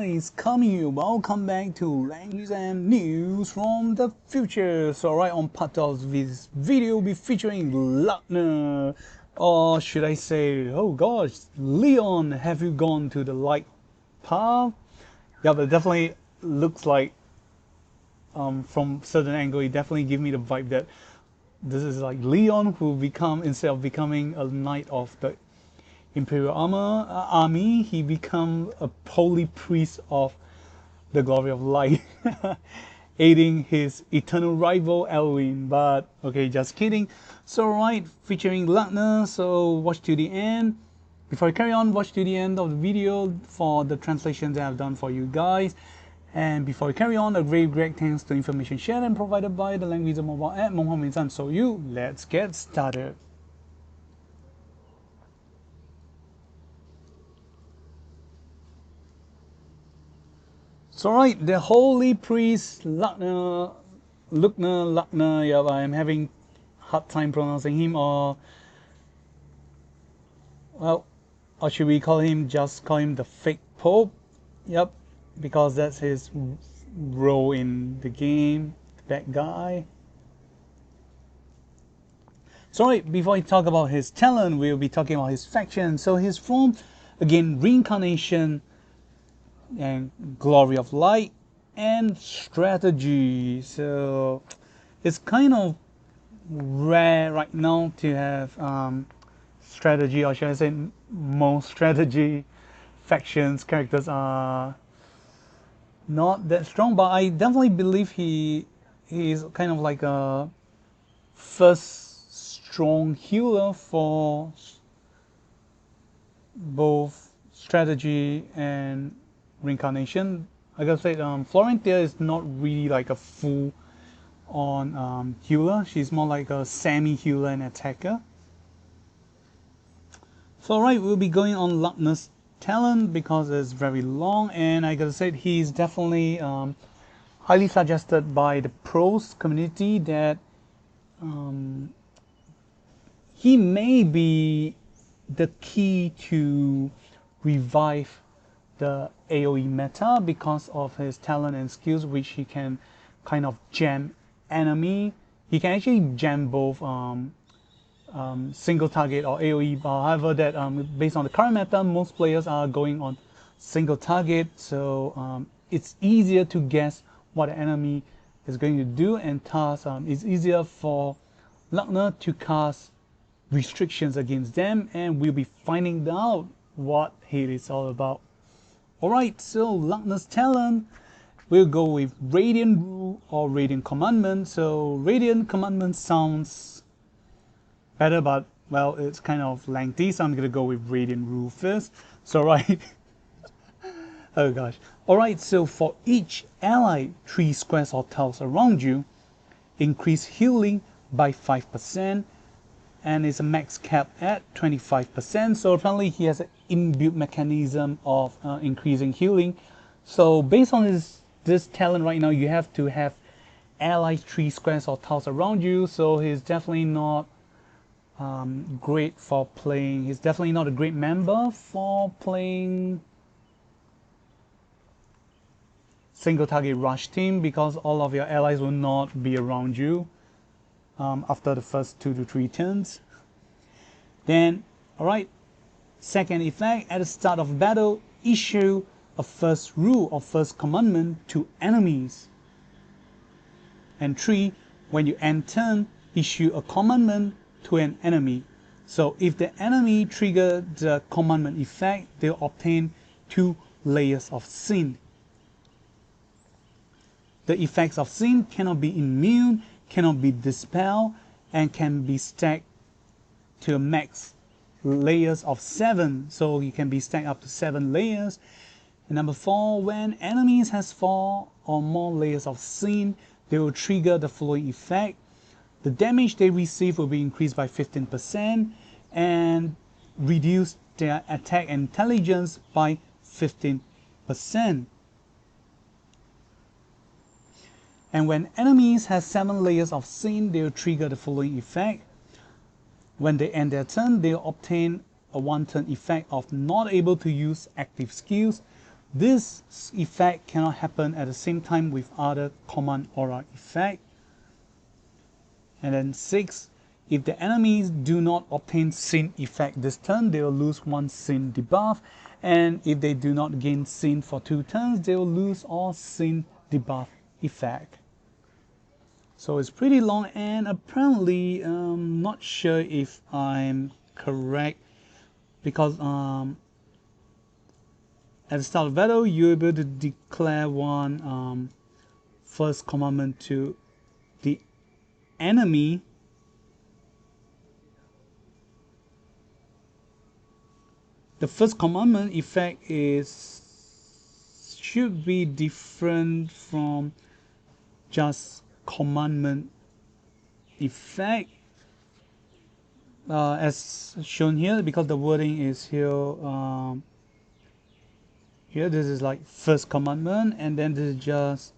guys, welcome back to Langrisser News from the future. So right on part of this video will be featuring Lugner, or should I say, oh gosh, Leon, have you gone to the light path? Yeah, but it definitely looks like from certain angle it definitely gives me the vibe that this is like Leon who instead of becoming a knight of the Imperial army, he become a holy priest of the glory of light, aiding his eternal rival Elwin. But okay, just kidding. So right, featuring Lugner. So watch to the end. Before I carry on, watch to the end of the video for the translations that I've done for you guys. And before I carry on, a very great thanks to information shared and provided by the Langrisser mobile app. So let's get started. So right, the holy priest Lugner, yeah, I'm having hard time pronouncing him, or should we call him, just call him the fake pope? Yep, because that's his role in the game, that guy. So right, before I talk about his talent, we'll be talking about his faction. So he's from, again, reincarnation and glory of light and strategy. So it's kind of rare right now to have strategy, or should I say most strategy factions characters are not that strong, but I definitely believe he is kind of like a first strong healer for both strategy and reincarnation. I gotta say, Florentia is not really like a full on healer. She's more like a semi healer and attacker. So right, we'll be going on Lugner's talent because it's very long, and I gotta say he's definitely highly suggested by the pros community that he may be the key to revive the AoE meta because of his talent and skills, which he can kind of jam enemy. He can actually jam both single target or AoE, however that based on the current meta, most players are going on single target, so it's easier to guess what the enemy is going to do, and thus it's easier for Lugner to cast restrictions against them, and we'll be finding out what it is all about. Alright, so Lugner's talent, we'll go with Radiant Rule or Radiant Commandment. So Radiant Commandment sounds better, but well, it's kind of lengthy, so I'm gonna go with Radiant Rule first. So right, oh gosh. Alright, so for each ally 3 squares or tiles around you, increase healing by 5%, and it's a max cap at 25%. So apparently he has an inbuilt mechanism of increasing healing. So based on this talent right now, you have to have allies 3 squares or tiles around you. So he's definitely not great for playing. He's definitely not a great member for playing single target rush team, because all of your allies will not be around you after the first 2 to 3 turns. Then, alright, second effect, at the start of battle, issue a first rule or first commandment to enemies. And 3, when you end turn, issue a commandment to an enemy. So if the enemy triggers the commandment effect, they'll obtain 2 layers of sin. The effects of sin cannot be immune, cannot be dispelled, and can be stacked to a max layers of 7. So you can be stacked up to 7 layers. And number 4, when enemies has 4 or more layers of sin, they will trigger the following effect. The damage they receive will be increased by 15% and reduce their attack intelligence by 15%. And when enemies have 7 layers of sin, they will trigger the following effect. When they end their turn, they will obtain a 1-turn effect of not able to use active skills, This effect cannot happen at the same time with other command aura effect. And then 6, if the enemies do not obtain sin effect this turn, they will lose 1 sin debuff. And if they do not gain sin for 2 turns, they will lose all sin debuff effect. So it's pretty long, and apparently not sure if I'm correct, because at the start of battle you're able to declare one first commandment to the enemy. The first commandment effect should be different from just commandment effect as shown here, because the wording is here. Here this is like first commandment, and then this is just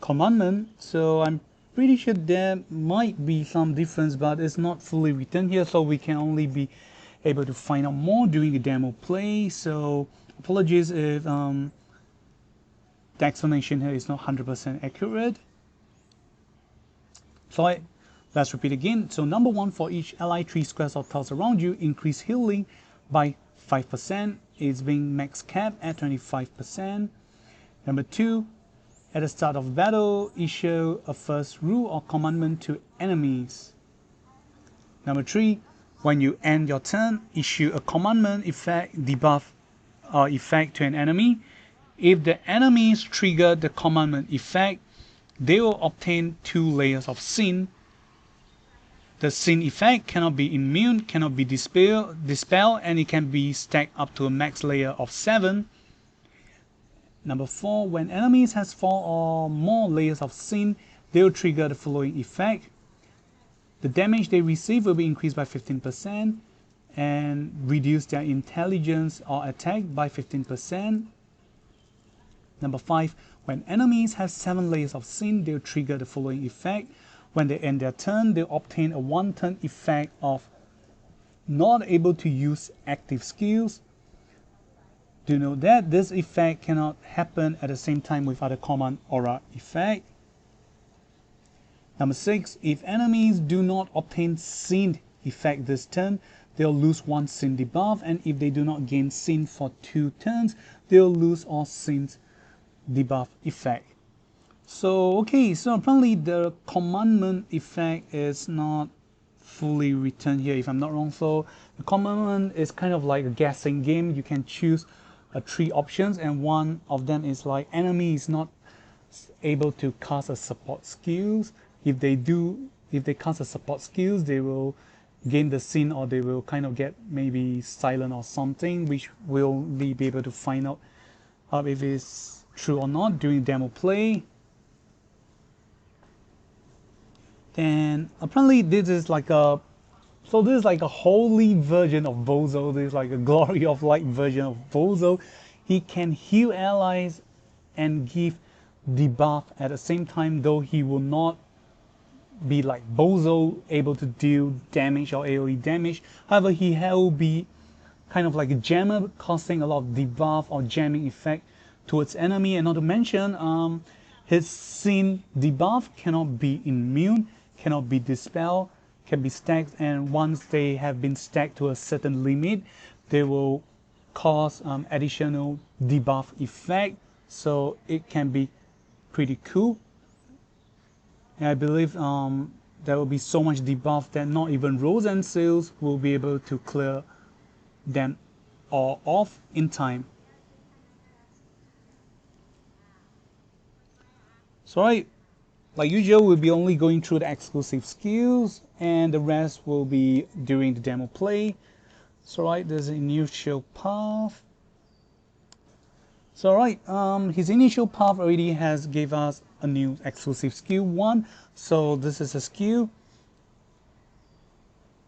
commandment. So I'm pretty sure there might be some difference, but it's not fully written here, so we can only be able to find out more during the demo play. So apologies if the explanation here is not 100% accurate. So let's repeat again. So number 1, for each ally 3 squares or tiles around you, increase healing by 5%. It's being max capped at 25%. Number 2, at the start of battle, issue a first rule or commandment to enemies. Number 3, when you end your turn, issue a commandment effect, debuff or effect to an enemy. If the enemies trigger the commandment effect, they will obtain 2 layers of sin. The sin effect cannot be immune, cannot be dispelled, and it can be stacked up to a max layer of 7. Number 4, when enemies has 4 or more layers of sin, they will trigger the following effect. The damage they receive will be increased by 15% and reduce their intelligence or attack by 15%. Number 5, when enemies have 7 layers of sin, they will trigger the following effect. When they end their turn, they obtain a 1-turn effect of not able to use active skills. Do note that this effect cannot happen at the same time with other command aura effect. Number 6, if enemies do not obtain sin effect this turn, they'll lose 1 sin debuff, and if they do not gain sin for 2 turns, they'll lose all sins debuff effect. So okay, so apparently the commandment effect is not fully written here, if I'm not wrong. So the commandment is kind of like a guessing game. You can choose 3 options, and one of them is like enemy is not able to cast a support skills. If they cast a support skills, they will gain the sin, or they will kind of get maybe silent or something, which we'll be able to find out if it's true or not during demo play. And apparently this is like a holy version of Bozo. This is like a glory of light version of Bozo. He can heal allies and give debuff at the same time, though he will not be like Bozo, able to deal damage or AoE damage. However, he will be kind of like a jammer, causing a lot of debuff or jamming effect towards enemy. And not to mention, his sin debuff cannot be immune, cannot be dispelled, can be stacked, and once they have been stacked to a certain limit, they will cause additional debuff effect. So it can be pretty cool. And I believe there will be so much debuff that not even Rose and Sails will be able to clear them all off in time. So like usual, we'll be only going through the exclusive skills, and the rest will be during the demo play. So there's an initial path. So his initial path already has gave us a new exclusive skill 1. So this is a skill.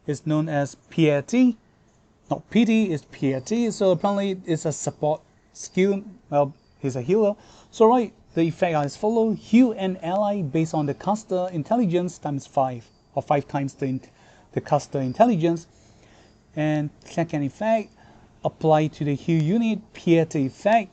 It's known as Piety. Not Pity, it's Piety. So apparently it's a support skill. Well, he's a healer. So the effect are as follows: heal an ally based on the caster intelligence times 5, or 5 times the caster intelligence. And second effect, apply to the hue unit, Pieta effect,